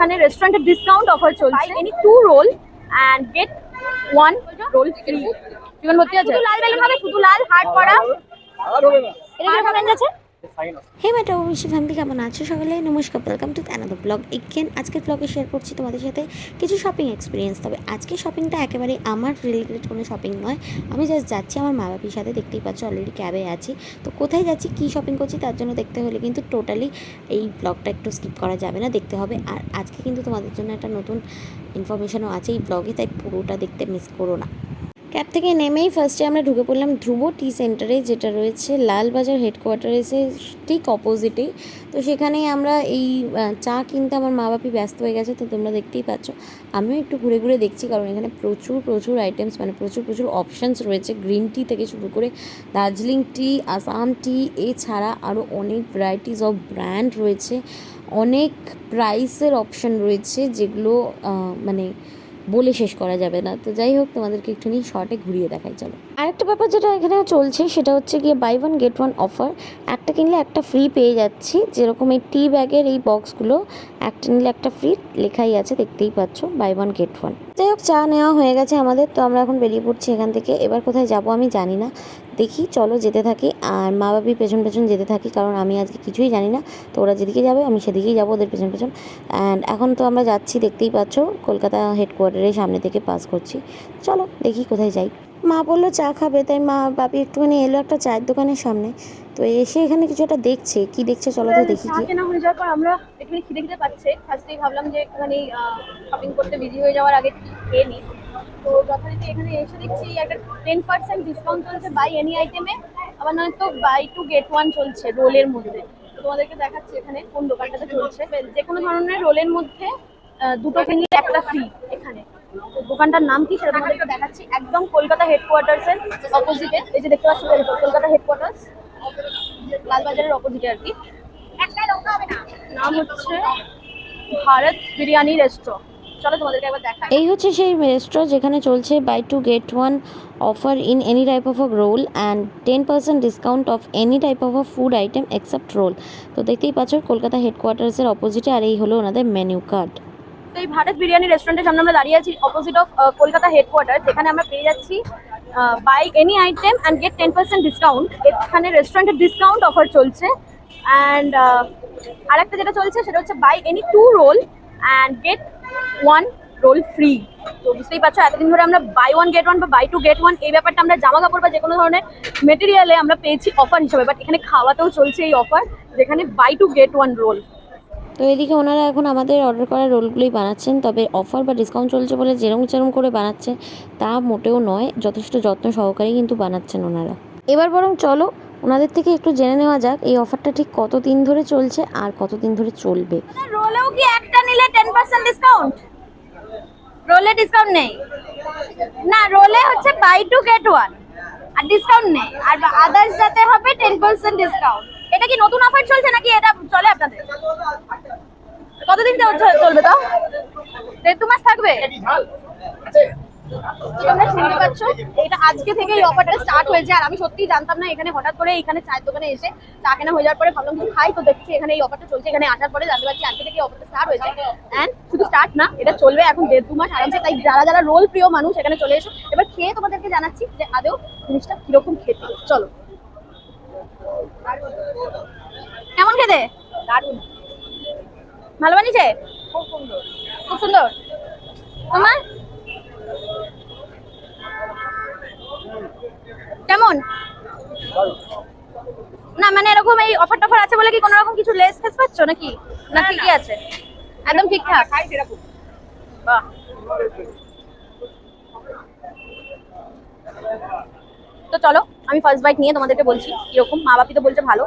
এখানে রেস্টুরেন্টের discount offer চলছে, any 2 roll and get 1 roll free. Chicken ভর্তি আছে, লাল বেলুন হবে, শুধু লাল হার্ট করা। এটা কিরকম রেঞ্জ আছে? হে মেটা অবশ্যই ফ্যামিলি, কেমন আছো সকলে? নমস্কার, welcome to another blog. Again আজকের ব্লগে শেয়ার করছি তোমাদের সাথে কিছু শপিং এক্সপিরিয়েন্স। তবে আজকের শপিংটা একেবারে আমার রিলেটেড কোনো শপিং নয়। আমি জাস্ট যাচ্ছি আমার মা বাপির সাথে, দেখতেই পাচ্ছ অলরেডি ক্যাবে আছি। তো কোথায় যাচ্ছি, কী শপিং করছি, তার জন্য দেখতে হলে কিন্তু টোটালি এই ব্লগটা একটু স্কিপ করা যাবে না, দেখতে হবে। আর আজকে কিন্তু তোমাদের জন্য একটা নতুন ইনফরমেশনও আছে এই ব্লগে, তাই পুরোটা দেখতে মিস করো না। ক্যাব থেকে নেমেই ফার্স্টে আমরা ঢুকে পড়লাম ধ্রুব টি সেন্টারে, যেটা রয়েছে লালবাজার হেডকোয়ার্টারেসের ঠিক অপোজিটেই। তো সেখানেই আমরা এই চা কিনতে আমার মা বাপি ব্যস্ত হয়ে গেছে, তো তোমরা দেখতেই পাচ্ছ। আমিও একটু ঘুরে ঘুরে দেখছি, কারণ এখানে প্রচুর আইটেমস, মানে প্রচুর অপশানস রয়েছে। গ্রিন টি থেকে শুরু করে দার্জিলিং টি, আসাম টি, এছাড়া আরও অনেক ভ্যারাইটিস অফ ব্র্যান্ড রয়েছে, অনেক প্রাইসের অপশান রয়েছে, যেগুলো মানে বলে শেষ করা যাবে না। তো যাই হোক, তোমাদেরকে একটুখানি শর্টে ঘুরিয়ে দেখাই চলো। আরেকটা ব্যাপার যেটা এখানে চলছে সেটা হচ্ছে গিয়ে buy one get one offer. একটা কিনলে একটা ফ্রি পেয়ে যাচ্ছি, যেরকম এই টি ব্যাগের এই বক্সগুলো একটা নিলে একটা ফ্রি লেখাই আছে, দেখতেই পাচ্ছ, বাই ওয়ান গেট ওয়ান। যাই হোক, চা নেওয়া হয়ে গেছে আমাদের, তো আমরা এখন বেরিয়ে পড়ছি এখান থেকে। এবার কোথায় যাব আমি জানি না, দেখি চলো যেতে থাকি। আর মা বাপি পেছন যেতে থাকি, কারণ আমি আজকে কিছুই জানি না। তো ওরা যেদিকে যাবে আমি সেদিকেই যাবো, ওদের পেছন। অ্যান্ড এখন তো আমরা যাচ্ছি, দেখতেই পাচ্ছ, কলকাতা হেডকোয়ার্টারের সামনে থেকে পাস করছি। চলো দেখি কোথায় যাই। মা বললো চা খাবে, তাই মা বাপি একটুখানি এলো একটা চায়ের দোকানের সামনে। তো এসে এখানে কিছু একটা দেখছে, কি দেখছে চলো তো দেখি। চা কেনা হয়ে যাওয়ার পর আমরা একটুখানি খিদে পাচ্ছে, ফার্স্টেই ভাবলাম যে একটুখানি শপিং করতে বিজি হয়ে যাওয়ার আগে খেয়ে নিই। তো যথারীতি এখানে এসে দেখছি একটা 10% ডিসকাউন্ট চলছে বাই এনি আইটেমে, আবার নয়তো বাই টু গেট ওয়ান চলছে রোলের মধ্যে। তো তোমাদেরকে দেখাচ্ছি এখানে কোন দোকানটাতে চলছে। যে কোনো ধরনের রোলের মধ্যে দুটো কিনলে একটা ফ্রি এখানে। তো দোকানটার নাম কি সেটা তোমাদেরকে দেখাচ্ছি, একদম কলকাতা হেডকোয়ার্টার্সের অপোজিটে। এই যে দেখতে পাচ্ছ কলকাতা হেডকোয়ার্টার্স, লালবাজারের অপোজিটে আর কি। নাম হচ্ছে ভারত বিরিয়ানি রেস্টুরেন্ট। চলো তোমাদেরকে একবার দেখাই। এই হচ্ছে সেই রেস্টুরেন্ট যেখানে চলছে buy two get one offer in any type of a roll and 10% discount of any type of a food item except roll. তো দেখতেই পাচ্ছ কলকাতা হেডকোয়ার্টার্সের অপোজিটে, আর এই হলো ওনাদের মেনু কার্ড। তো এই ভারত বিরিয়ানি রেস্টুরেন্টের সামনে আমরা দাঁড়িয়ে আছি, অপোজিট অফ কলকাতা হেডকোয়ার্টার, যেখানে আমরা পেয়ে যাচ্ছি buy any item and get 10% discount. এখানে রেস্টুরেন্টের ডিসকাউন্ট অফার চলছে। অ্যান্ড আরেকটা যেটা চলছে সেটা হচ্ছে buy any 2 roll and get 1 roll free. তো বুঝতেই পারছো, এতদিন ধরে আমরা বাই ওয়ান গেট ওয়ান বা বাই টু গেট ওয়ান এই ব্যাপারটা আমরা জামা কাপড় বা যে কোনো ধরনের মেটেরিয়ালে আমরা পেয়েছি অফার হিসেবে, বাট এখানে খাওয়াতেও চলছে এই অফার, যেখানে buy two get one roll. তো এদিকে ওনারা এখন আমাদের অর্ডার করা রোলগুলোই বানাচ্ছেন, তবে অফার বা ডিসকাউন্ট চলছে বলে যেরকম করে বানাচ্ছে তা মোটেও নয়, যথেষ্ট যত্ন সহকারেই কিন্তু বানাচ্ছেন ওনারা। এবার বরং চলো ওনাদের থেকে একটু জেনে নেওয়া যাক এই অফারটা ঠিক কতদিন ধরে চলছে আর কতদিন ধরে চলবে। রোলেও কি একটা নিলে 10% ডিসকাউন্ট? রোলে ডিসকাউন্ট নেই না, রোলে হচ্ছে বাই টু গেট ওয়ান, আর ডিসকাউন্ট নেই। আর আদার্স যাতে হবে 10% ডিসকাউন্ট। এটা কি নতুন অফার চলছে নাকি এটা চলে আপনাদের? কতদিন চলবে? তো 1.5 মাস থাকবে। তোমরা শুনতে পাচ্ছ, এটা আজকে থেকে এই অফারটা স্টার্ট হয়েছে। আর আমি সত্যিই জানতাম না, এখানে হঠাৎ করে এখানে চায়ের দোকানে এসে চা কেনা হয়ে যাওয়ার পরে ভাবলাম কিছু খাই, তো দেখছি এখানে এই অফারটা চলছে। এখানে আসার পরে জানতে পারছি আজকে থেকে এই অফারটা স্টার্ট হয়েছে। এন্ড শুধু স্টার্ট না, এটা চলবে এখন 1.5-2 মাস আরামসে। তাই যারা রোল প্রিয় মানুষ এখানে চলে এসো। এবার খেয়ে তোমাদেরকে জানাচ্ছি যে আদৌ জিনিসটা কিরকম খেতে। চলো। কেমন খেতে? দারুণ, ভালো বানিয়েছে, খুব সুন্দর, খুব সুন্দর। তোমার কেমন? না মানে এরকম এই অফার টফার আছে বলে কি কোনো রকম কিছু লেস ফেস পাচ্ছ নাকি? না ঠিকই আছে, একদম ঠিকঠাক। বাহ, তো চলো আমি ফার্স্ট বাইট নিয়ে তোমাদেরকে বলছি কিরকম। মা বাপি তো বলছে ভালো।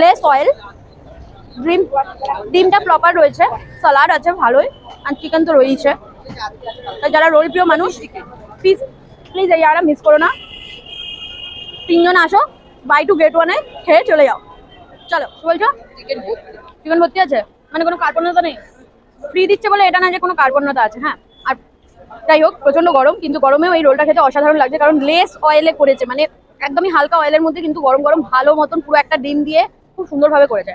লেস অয়েল, ডিমটা প্রপার রয়েছে, সালাড আছে ভালোই, আর চিকেন তো রয়েছে। তাই যারা রোল প্রিয় মানুষ প্লিজ প্লিজ এই যারা মিস করো না, 3 জন আসো, বাই টু গেট ওয়ানে খেয়ে চলে যাও। চলো, কি বলছো? চিকেন ভর্তি আছে মানে কোনো কার্পণ্যতা নেই, ফ্রি দিচ্ছে বলে এটা না যে কোনো কার্পণ্যতা আছে। হ্যাঁ, আর যাই হোক প্রচন্ড গরম, কিন্তু গরমেও এই রোলটা খেতে অসাধারণ লাগছে, কারণ লেস অয়েলে করেছে, মানে একদমই হালকা অয়েলের মধ্যে, কিন্তু গরম গরম ভালো মতন পুরো একটা ডিম দিয়ে খুব সুন্দরভাবে করেছে,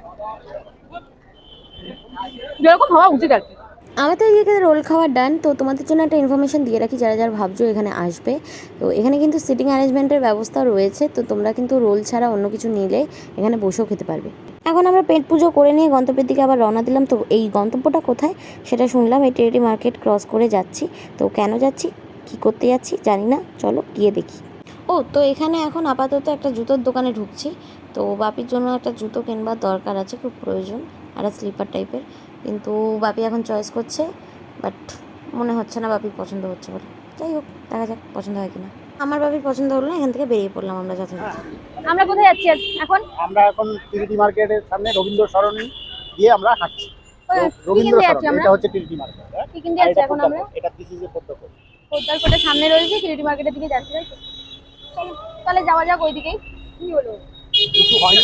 যেরকম হওয়া উচিত আর কি। আমার তো এদিকে রোল খাওয়া ডান। তো তোমাদের জন্য একটা ইনফরমেশন দিয়ে রাখি, যারা যারা ভাবছো এখানে আসবে, তো এখানে কিন্তু সিটিং অ্যারেঞ্জমেন্টের ব্যবস্থা রয়েছে। তো তোমরা কিন্তু রোল ছাড়া অন্য কিছু নিলে এখানে বসেও খেতে পারবে। এখন আমরা পেট পুজো করে নিয়ে গন্তব্যের দিকে আবার রওনা দিলাম। তো এই গন্তব্যটা কোথায় সেটা শুনলাম, এই টেরিটি মার্কেট ক্রস করে যাচ্ছি। তো কেন যাচ্ছি, কি করতে যাচ্ছি জানি না, চলো গিয়ে দেখি। ও তো এখানে এখন আপাতত একটা জুতোর দোকানে ঢুকছি। তো বাপির জন্য একটা জুতো কিনবার দরকার আছে, খুব প্রয়োজন, একটা স্লিপার টাইপের। কিন্তু বাপি এখন চয়েস করছে, বাট মনে হচ্ছে না বাপির পছন্দ হচ্ছে বলে। যাই হোক, দেখা যাক পছন্দ হয় কিনা। আমার বাপির পছন্দ হলো না, এখান থেকে বেরিয়ে পড়লাম আমরা যথাযথ। আমরা কোথায় যাচ্ছি এখন? আমরা এখন টিরিটি মার্কেটের সামনে রবীন্দ্র সরণি দিয়ে আমরা হাঁটছি। কি রবীন্দ্র কিনতে সরণি যাচ্ছি আমরা? এটা হচ্ছে টিরিটি মার্কেট। কি কিনতে যাচ্ছি এখন আমরা? এটা দিস ইজ এ পদ্মপুর। কোটটার সামনে রয়েছে, কিরিটি মার্কেটের দিকে যাচ্ছি, তাই তো? চলো, তাহলে যাওয়া যাক ওইদিকেই। কি হলো? কিছু হয়নি।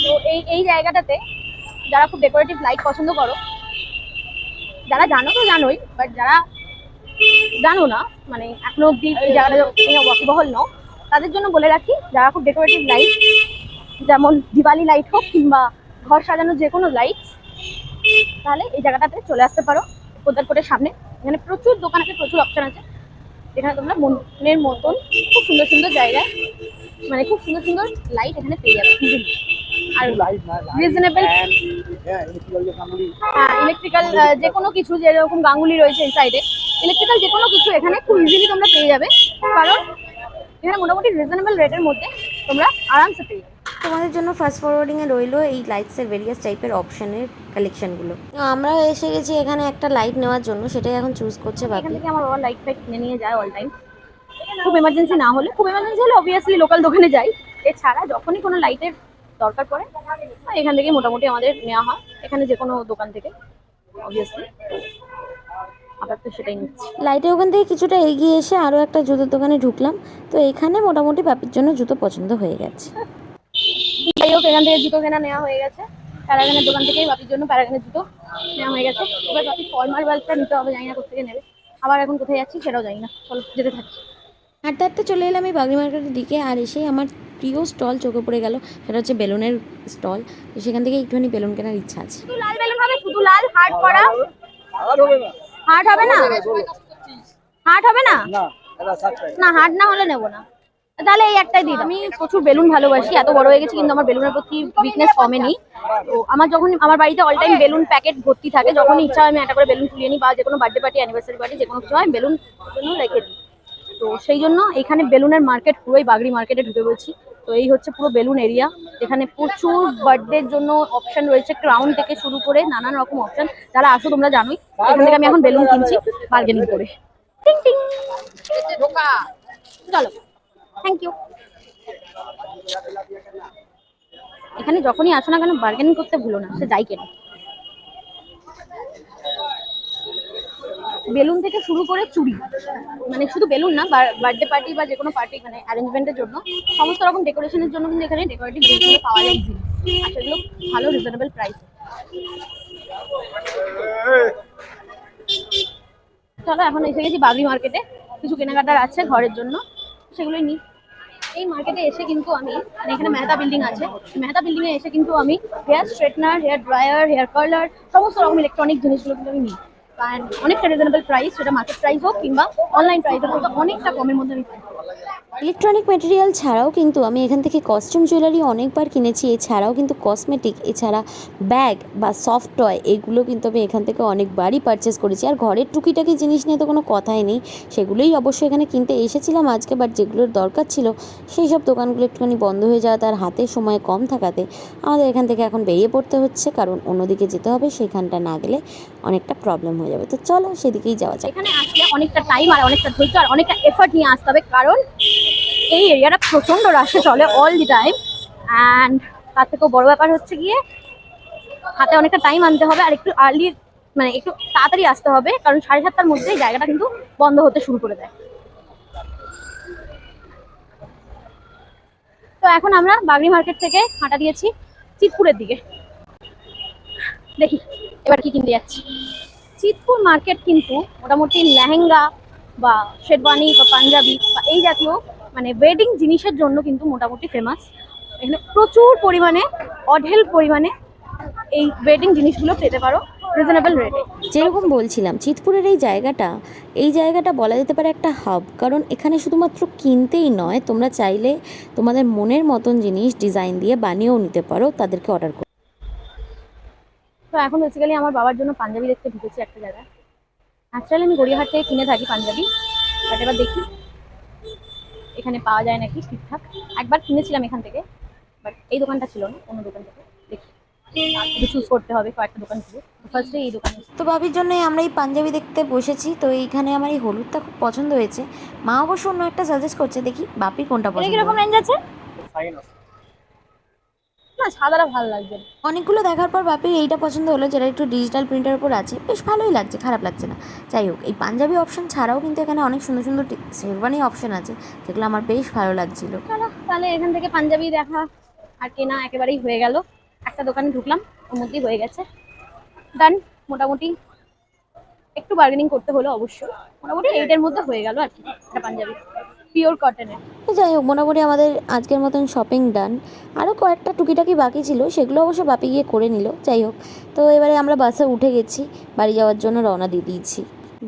তো এই জায়গাটাতে যারা খুব ডেকোরেটিভ লাইট পছন্দ করো, যারা জানো তো জানোই, বাট যারা জানো না, মানে এখনো অব্দি এই জায়গাটা ওয়াকিবহল নও, তাদের জন্য বলে রাখি, যারা খুব ডেকোরেটিভ লাইট, যেমন দিওয়ালি লাইট হোক কিংবা ঘর সাজানোর যে কোনো লাইট, তাহলে এই জায়গাটাতে চলে আসতে পারো। কোটটার সামনে এখানে প্রচুর দোকান আছে, প্রচুর অপশন আছে, এখানে তোমরা মনের মতন খুব সুন্দর সুন্দর জায়গায়, মানে খুব সুন্দর সুন্দর লাইট এখানে পেয়ে যাবে আর লাইট না, রিজনেবল। হ্যাঁ ইলেকট্রিক্যাল যে কামড়ি। হ্যাঁ, ইলেকট্রিক্যাল যে কোনো কিছু, যেরকম গাঙ্গুলি রয়েছে এই সাইডে, ইলেকট্রিক্যাল যে কোনো কিছু এখানে খুব ইজিলি তোমরা পেয়ে যাবে, কারণ এখানে মোটামুটি রিজনেবল রেটের মধ্যে তোমরা আরামসে পেয়ে যাবে। তোমাদের জন্য ফাস্ট ফরওয়ার্ডিংয়ে রইলো এই লাইটসের ভেরিয়াস টাইপের অপশানের কালেকশনগুলো। আমরা এসে গেছি এখানে একটা লাইট নেওয়ার জন্য, সেটাই এখন চুজ করছে এখান বাপি। থেকে আমার বাবা লাইট ফাইট কিনে নিয়ে যায় অল টাইম। খুব এমার্জেন্সি না হলে, খুব এমার্জেন্সি হলে অবভিয়াসলি লোকাল দোকানে যাই, এছাড়া যখনই কোনো লাইটের দরকার পড়ে এখান থেকে মোটামুটি আমাদের নেওয়া হয়, এখানে যে কোনো দোকান থেকে অবভিয়াসলি। আপাতত সেটাই নিচ্ছি। লাইটের ওখান থেকে কিছুটা এগিয়ে এসে আরও একটা জুতোর দোকানে ঢুকলাম। তো এখানে মোটামুটি বাপির জন্য জুতো পছন্দ হয়ে গেছে। যাই হোক, এখান থেকে জুতো কেনা নেওয়া হয়ে গেছে, প্যারাগনের দোকান থেকেই বাপির জন্য প্যারাগনের জুতো নেওয়া হয়ে গেছে। এবার বাপির ফর্মাল বাল্বটা নিতে হবে, জানি না কোথেকে নেবে, আবার এখন কোথায় যাচ্ছি সেটাও জানি না, চলো যেতে থাকি। হাঁটতে হাঁটতে চলে এলাম এই বাগড়ি মার্কেটের দিকে, আর এসেই আমার প্রিয় স্টল চোখে পড়ে গেল, সেটা হচ্ছে বেলুনের স্টল। তো সেখান থেকে একটুখানি বেলুন কেনার ইচ্ছা আছে। শুধু লাল বেলুন হবে, শুধু লাল, হার্ট করা? আর হবে না। হার্ট হবে না? হার্ট হবে না? না এটা সাবস্ক্রাইব। না, হার্ট না হলে নেবো না, তাহলে এই একটাই দিই। আমি প্রচুর বেলুন ভালোবাসি, এত বড় হয়ে গেছি কিন্তু আমার বেলুনের প্রতি উইকনেস কমেনি। তো আমার যখন আমার বাড়িতে অল টাইম বেলুন প্যাকেট ভর্তি থাকে, যখনই ইচ্ছা হয় আমি একটা করে বেলুন ফুলিয়ে নিই, বা যে কোনো বার্থডে পার্টি, অ্যানিভার্সারি পার্টি, যে কোনো কিছু হয় বেলুন জন্য রেখে দিই। তো সেই জন্য এখানে বেলুনের মার্কেট, পুরোই বাগড়ি মার্কেটে ঢুকে পড়েছি। তো এই হচ্ছে পুরো বেলুন এরিয়া, এখানে প্রচুর বার্থডের জন্য অপশন রয়েছে, ক্রাউন থেকে শুরু করে নানান রকম অপশন। যারা আসো তোমরা জানোই, এখান থেকে আমি এখন বেলুন কিনছি বার্গেনিং করে। টিং টিং, চলো, থ্যাংক ইউ। এখানে যখনই আসো না কেন বার্গেনিং করতে ভুলো না, সে যাই কেন। বেলুন থেকে শুরু করে চুড়ি, মানে শুধু বেলুন না, বার্থডে পার্টি বা যে কোনো পার্টি, মানে অ্যারেঞ্জমেন্টের জন্য সমস্ত রকম ডেকোরেশনের জন্য কিন্তু এখানে ডেকোরেটিভ জিনিসগুলো পাওয়া যায় ইজিলি, আর সেগুলো ভালো রিজনেবল প্রাইস। চলো, এখন এসে গেছি বাগড়ি মার্কেটে, কিছু কেনাকাটার আছে ঘরের জন্য, সেগুলোই নিই। এই মার্কেটে এসে কিন্তু আমি, মানে এখানে মেহতা বিল্ডিং আছে, মেহতা বিল্ডিং এ এসে কিন্তু আমি hair straightener, hair dryer, hair curler, সমস্ত রকম ইলেকট্রনিক জিনিসগুলো কিন্তু আমি নিই, কারণ অনেকটা রিজনেবল প্রাইস, সেটা মার্কেট প্রাইস হোক কিংবা অনলাইন প্রাইসের মধ্যে অনেকটা কমের মধ্যে আমি পাই। ইলেকট্রনিক ম্যাটেরিয়াল ছাড়াও কিন্তু আমি এখান থেকে কস্টিউম জুয়েলারি অনেকবার কিনেছি, এছাড়াও কিন্তু কসমেটিক, এছাড়া ব্যাগ বা সফট টয়, এগুলো কিন্তু আমি এখান থেকে অনেকবারই পারচেস করেছি। আর ঘরের টুকিটাকি জিনিস নিয়ে তো কোনো কথাই নেই, সেগুলোই অবশ্যই এখানে কিনতে এসেছিলাম আজকে, বাট যেগুলোর দরকার ছিল সেই সব দোকানগুলো একটুখানি বন্ধ হয়ে যাওয়াতে আর হাতে সময় কম থাকাতে আমাদের এখান থেকে এখন বেরিয়ে পড়তে হচ্ছে, কারণ অন্যদিকে যেতে হবে, সেখানটা না গেলে অনেকটা প্রবলেম হয়ে যাবে। তো চলো সেদিকেই যাওয়া যাক। এখানে আসলে অনেকটা টাইম আর অনেকটা ধৈর্য আর অনেকটা এফর্ট নিয়ে আসতে হবে, কারণ এই এরিয়াটা প্রচন্ড রাশে চলে অল দি টাইম, অ্যান্ড তার থেকেও বড় ব্যাপার হচ্ছে গিয়ে হাতে অনেকটা টাইম আনতে হবে, আর একটু আর্লি, মানে একটু তাড়াতাড়ি আসতে হবে, কারণ 7:30টার মধ্যেই জায়গাটা কিন্তু বন্ধ হতে শুরু করে দেয়। তো এখন আমরা বাগড়ি মার্কেট থেকে হাঁটা দিয়েছি চিতপুরের দিকে, দেখি এবার কি কিনতে যাচ্ছি। চিতপুর মার্কেট কিন্তু মোটামুটি লেহেঙ্গা বা শেরওয়ানি বা পাঞ্জাবি বা এই জাতীয় মানে ওয়েডিং জিনিসের জন্য কিন্তু মোটামুটি ফেমাস। এখানে প্রচুর পরিমাণে, অঢেল পরিমাণে এই ওয়েডিং জিনিসগুলো পেতে পারো রিজনেবল রেটে। যেরকম বলছিলাম, চিতপুরের এই জায়গাটা বলা যেতে পারে একটা হাব, কারণ এখানে শুধুমাত্র কিনতেই নয়, তোমরা চাইলে তোমাদের মনের মতন জিনিস ডিজাইন দিয়ে বানিয়েও নিতে পারো তাদেরকে অর্ডার করে। তো এখন বেসিক্যালি আমার বাবার জন্য পাঞ্জাবি দেখতে ঢুকেছি একটা জায়গায়। অ্যাকচুয়ালি আমি গড়িয়াহাট থেকে কিনে থাকি পাঞ্জাবি, বাট এবার দেখি এখানে পাওয়া যায় নাকি ঠিকঠাক। একবার কিনেছিলাম এখান থেকে, বাট এই দোকানটা ছিল না, অন্য দোকান থেকে। দেখি একটু চুজ করতে হবে কয়েকটা দোকান থেকে, ফার্স্টে এই দোকানে। তো ভাবির জন্য আমরা এই পাঞ্জাবি দেখতে বসেছি। তো এইখানে আমার এই হলুদটা খুব পছন্দ হয়েছে। মা অবশ্য অন্য একটা সাজেস্ট করছে, দেখি বাপির কোনটা এটা পছন্দ কিরকম হয়। রেঞ্জ আছে? সাইন আছে। না, সাদাটা ভালো লাগছে না। অনেকগুলো দেখার পর বাপির এইটা পছন্দ হলো, যেটা একটু ডিজিটাল প্রিন্টের উপর আছে, বেশ ভালোই লাগছে, খারাপ লাগছে না। যাই হোক, এই পাঞ্জাবি অপশন ছাড়াও কিন্তু এখানে অনেক সুন্দর সুন্দর শেরওয়ানি অপশন আছে, যেগুলো আমার বেশ ভালো লাগছিল। চলো তাহলে এখান থেকে পাঞ্জাবি দেখা আর কেনা একেবারেই হয়ে গেল। একটা দোকানে ঢুকলাম, ওর মধ্যেই হয়ে গেছে ডান। মোটামুটি একটু বার্গেনিং করতে হলো অবশ্যই, মোটামুটি এইটার মধ্যে হয়ে গেল আর কি, একটা পাঞ্জাবি পিওর কটনের। তো যাই হোক, মোটামুটি আমাদের আজকের মতন শপিং ডান। আরও কয়েকটা টুকিটাকি বাকি ছিল, সেগুলো অবশ্য বাপি গিয়ে করে নিল। যাই হোক, তো এবারে আমরা বাসে উঠে গেছি, বাড়ি যাওয়ার জন্য রওনা দিয়ে দিয়েছি।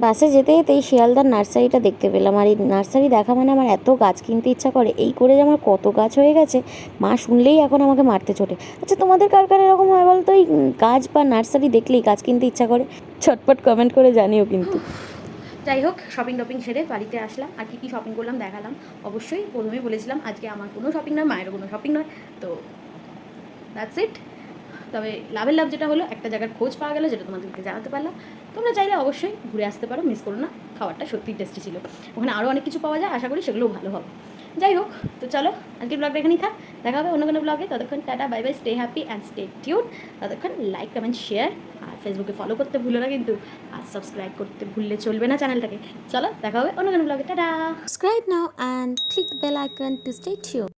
বাসে যেতে যেতে এই শিয়ালদার নার্সারিটা দেখতে পেলাম, আর এই নার্সারি দেখা মানে আমার এত গাছ কিনতে ইচ্ছা করে। এই করে যে আমার কত গাছ হয়ে গেছে, মা শুনলেই এখন আমাকে মারতে ছোটে। আচ্ছা, তোমাদের কার কার এরকম হয় বলতো, এই গাছ বা নার্সারি দেখলেই গাছ কিনতে ইচ্ছা করে? ছটপট কমেন্ট করে জানিও কিন্তু। যাই হোক, শপিং টপিং সেরে বাড়িতে আসলাম, আর কি শপিং করলাম দেখালাম। অবশ্যই প্রথমেই বলেছিলাম আজকে আমার কোনো শপিং নয়, মায়েরও কোনো শপিং নয়। তো দ্যাটস ইট। তবে লাভের লাভ যেটা হলো, একটা জায়গার খোঁজ পাওয়া গেলো, যেটা তোমাদেরকে জানাতে পারলাম। তোমরা চাইলে অবশ্যই ঘুরে আসতে পারো, মিস করো না। খাবারটা সত্যিই টেস্টি ছিল। ওখানে আরও অনেক কিছু পাওয়া যায়, আশা করি সেগুলোও ভালো হবে। যাই হোক, তো চলো আজকের ব্লগটা এখানেই থাক, দেখা হবে অন্য কোনো ব্লগে। ততক্ষণ tata, bye bye, stay happy and stay tune. ততক্ষণ লাইক, কমেন্ট, শেয়ার, আর ফেসবুকে ফলো করতে ভুলো না কিন্তু, আর সাবস্ক্রাইব করতে ভুললে চলবে না চ্যানেলটাকে। চলো দেখা হবে অন্য কোনো ব্লগে, tata. Subscribe now and click the bell icon to stay tuned.